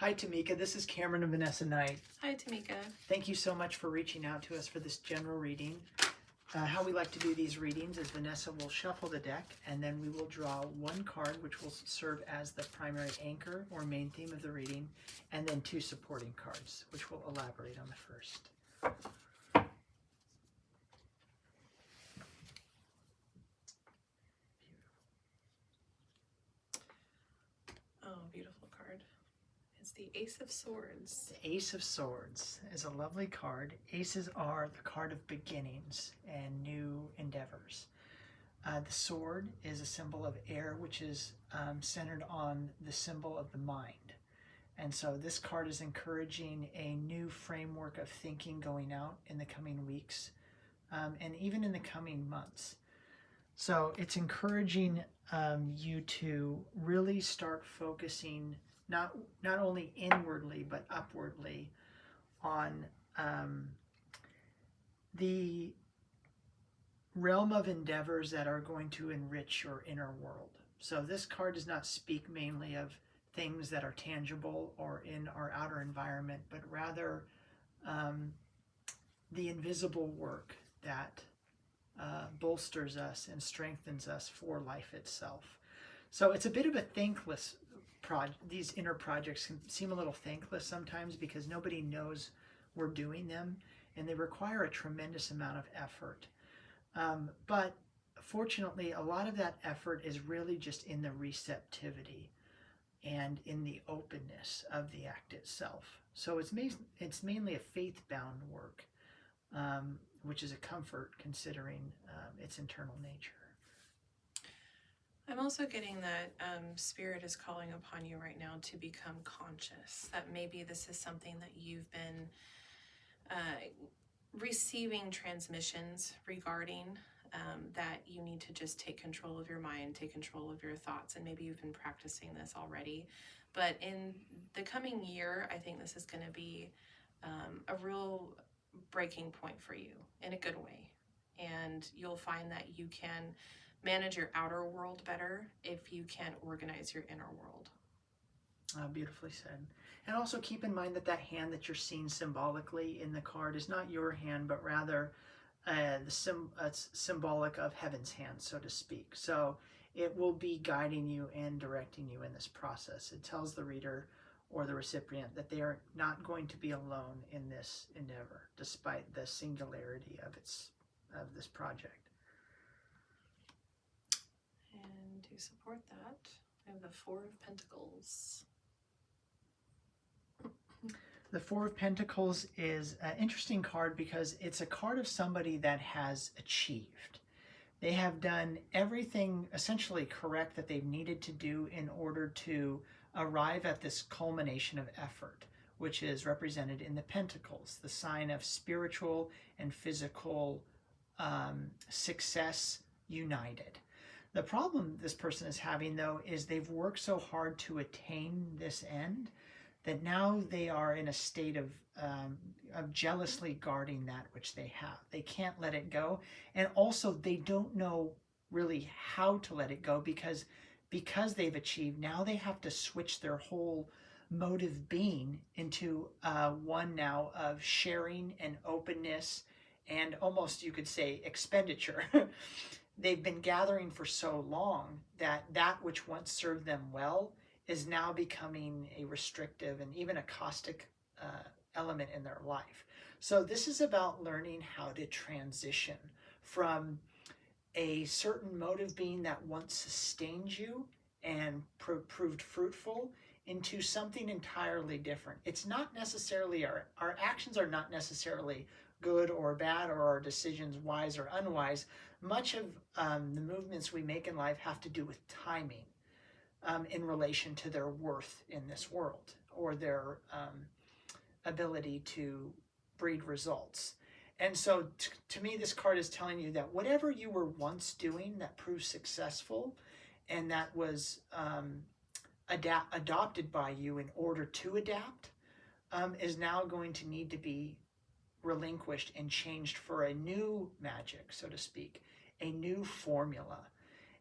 Hi, Tamika. This is Cameron and Vanessa Knight. Hi, Tamika. Thank you so much for reaching out to us for this general reading. How we like to do these readings is Vanessa will shuffle the deck, and then we will draw one card, which will serve as the primary anchor or main theme of the reading, and then two supporting cards, which will elaborate on the first. Oh, beautiful card. It's the Ace of Swords. The Ace of Swords is a lovely card. Aces are the card of beginnings and new endeavors. The sword is a symbol of air, which is centered on the symbol of the mind. And so this card is encouraging a new framework of thinking going out in the coming weeks and even in the coming months. So it's encouraging you to really start focusing not only inwardly but upwardly on the realm of endeavors that are going to enrich your inner world. So this card does not speak mainly of things that are tangible or in our outer environment, but rather the invisible work that bolsters us and strengthens us for life itself. So it's a bit of a thankless project. These inner projects can seem a little thankless sometimes because nobody knows we're doing them, and they require a tremendous amount of effort. But fortunately, a lot of that effort is really just in the receptivity and in the openness of the act itself. So it's mainly a faith-bound work, which is a comfort considering its internal nature. I'm also getting that Spirit is calling upon you right now to become conscious, that maybe this is something that you've been receiving transmissions regarding, that you need to just take control of your mind, take control of your thoughts, and maybe you've been practicing this already. But in the coming year, I think this is going to be a real breaking point for you in a good way. And you'll find that you can manage your outer world better if you can organize your inner world. Beautifully said. And also keep in mind that that hand that you're seeing symbolically in the card is not your hand, but rather it's symbolic of heaven's hand, so to speak. So it will be guiding you and directing you in this process. It tells the reader or the recipient that they are not going to be alone in this endeavor, despite the singularity of this project. And to support that, I have the Four of Pentacles. The Four of Pentacles is an interesting card because it's a card of somebody that has achieved. They have done everything essentially correct that they've needed to do in order to arrive at this culmination of effort, which is represented in the Pentacles, the sign of spiritual and physical success united. The problem this person is having, though, is they've worked so hard to attain this end that now they are in a state of jealously guarding that which they have. They can't let it go. And also they don't know really how to let it go because they've achieved, now they have to switch their whole mode of being into one now of sharing and openness and almost, you could say, expenditure. They've been gathering for so long that which once served them well is now becoming a restrictive and even a caustic element in their life. So this is about learning how to transition from a certain mode of being that once sustained you and proved fruitful into something entirely different. It's not necessarily, our actions are not necessarily good or bad, or our decisions wise or unwise. Much of the movements we make in life have to do with timing. In relation to their worth in this world or their ability to breed results. And so to me, this card is telling you that whatever you were once doing that proved successful and that was adopted by you in order to adapt is now going to need to be relinquished and changed for a new magic, so to speak, a new formula.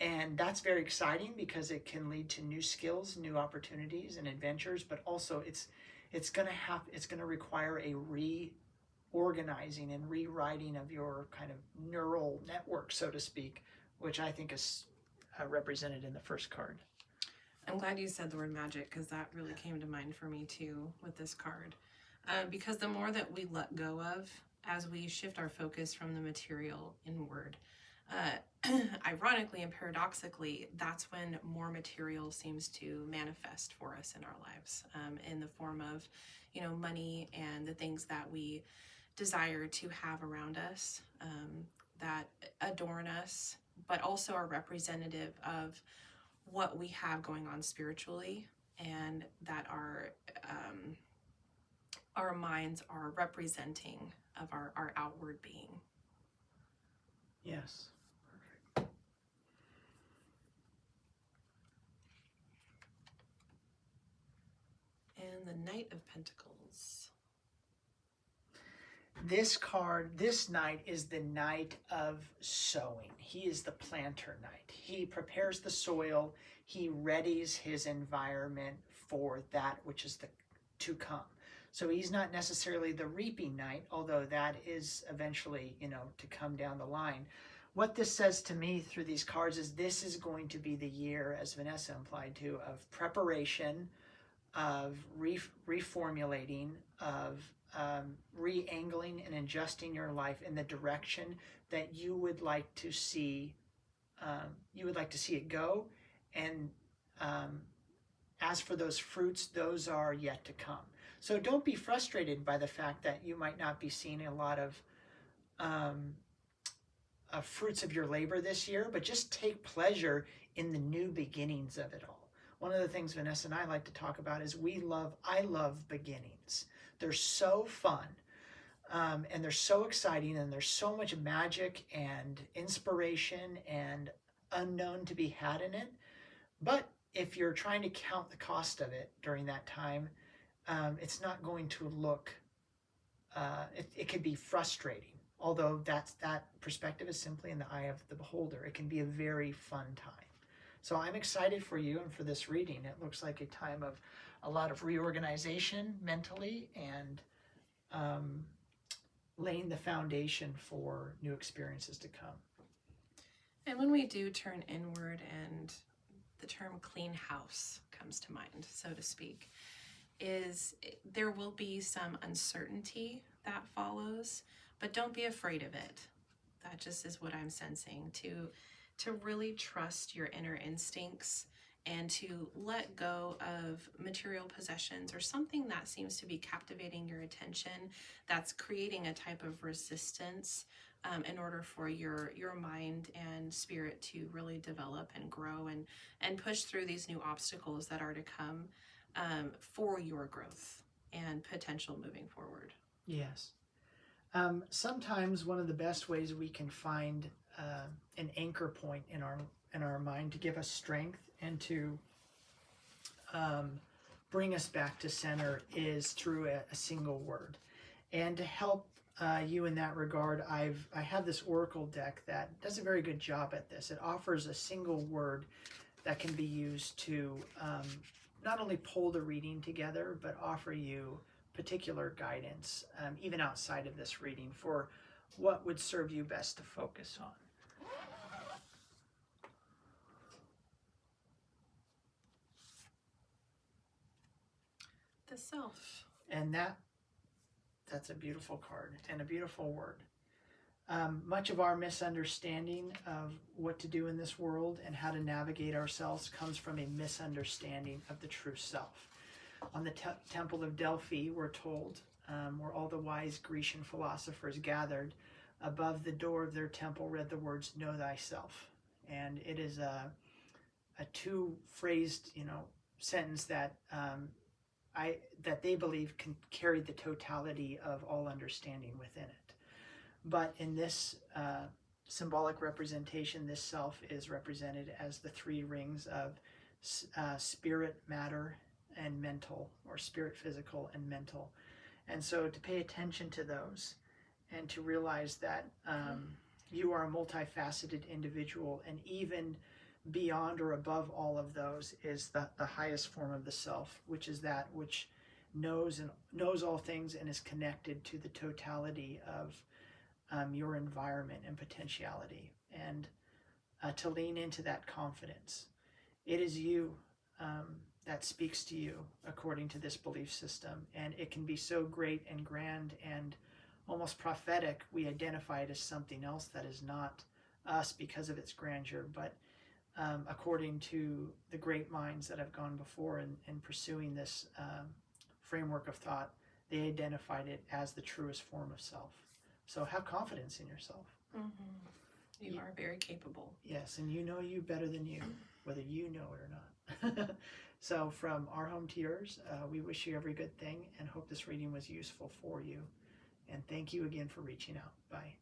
And that's very exciting because it can lead to new skills, new opportunities, and adventures. But also, it's going to require a reorganizing and rewriting of your kind of neural network, so to speak, which I think is represented in the first card. I'm glad you said the word magic, because that really came to mind for me too with this card. Because the more that we let go of as we shift our focus from the material inward, ironically and paradoxically, that's when more material seems to manifest for us in our lives, in the form of, money and the things that we desire to have around us, that adorn us, but also are representative of what we have going on spiritually, and that our minds are representing of our outward being. Yes. And the Knight of Pentacles. This knight is the knight of sowing. He is the planter knight. He prepares the soil. He readies his environment for that which is to come. So he's not necessarily the reaping knight, although that is eventually, to come down the line. What this says to me through these cards is this is going to be the year, as Vanessa implied too, of preparation, of reformulating, of re-angling and adjusting your life in the direction that you would like to see it go. And as for those fruits, those are yet to come. So don't be frustrated by the fact that you might not be seeing a lot of fruits of your labor this year, but just take pleasure in the new beginnings of it all. One of the things Vanessa and I like to talk about is I love beginnings. They're so fun, and they're so exciting, and there's so much magic and inspiration and unknown to be had in it. But if you're trying to count the cost of it during that time, it's not going to look, it could be frustrating. Although that perspective is simply in the eye of the beholder. It can be a very fun time. So I'm excited for you and for this reading. It looks like a time of a lot of reorganization mentally and laying the foundation for new experiences to come. And when we do turn inward, and the term clean house comes to mind, so to speak, is there will be some uncertainty that follows, but don't be afraid of it. That just is what I'm sensing, to really trust your inner instincts and to let go of material possessions or something that seems to be captivating your attention, that's creating a type of resistance, in order for your mind and spirit to really develop and grow and push through these new obstacles that are to come, for your growth and potential moving forward. Yes. Sometimes one of the best ways we can find an anchor point in our mind to give us strength and to bring us back to center is through a single word. And to help you in that regard, I have this oracle deck that does a very good job at this. It offers a single word that can be used to not only pull the reading together, but offer you particular guidance, even outside of this reading, for what would serve you best to focus on. The Self. And that's a beautiful card and a beautiful word. Much of our misunderstanding of what to do in this world and how to navigate ourselves comes from a misunderstanding of the true self. On the Temple of Delphi, we're told, where all the wise Grecian philosophers gathered, above the door of their temple read the words, "Know thyself." And it is a two-phrased, sentence that that they believe can carry the totality of all understanding within it. But in this symbolic representation, this self is represented as the three rings of spirit, matter, and mental, or spirit, physical, and mental. And so to pay attention to those and to realize that you are a multifaceted individual, and even beyond or above all of those is the highest form of the self, which is that which knows all things and is connected to the totality of your environment and potentiality, and to lean into that confidence. It is you that speaks to you according to this belief system, and it can be so great and grand and almost prophetic. We identify it as something else that is not us because of its grandeur, but according to the great minds that have gone before in pursuing this framework of thought, they identified it as the truest form of self. So have confidence in yourself. Mm-hmm. You are very capable. Yes, and you know you better than you, whether you know it or not. So from our home to yours, we wish you every good thing and hope this reading was useful for you. And thank you again for reaching out. Bye.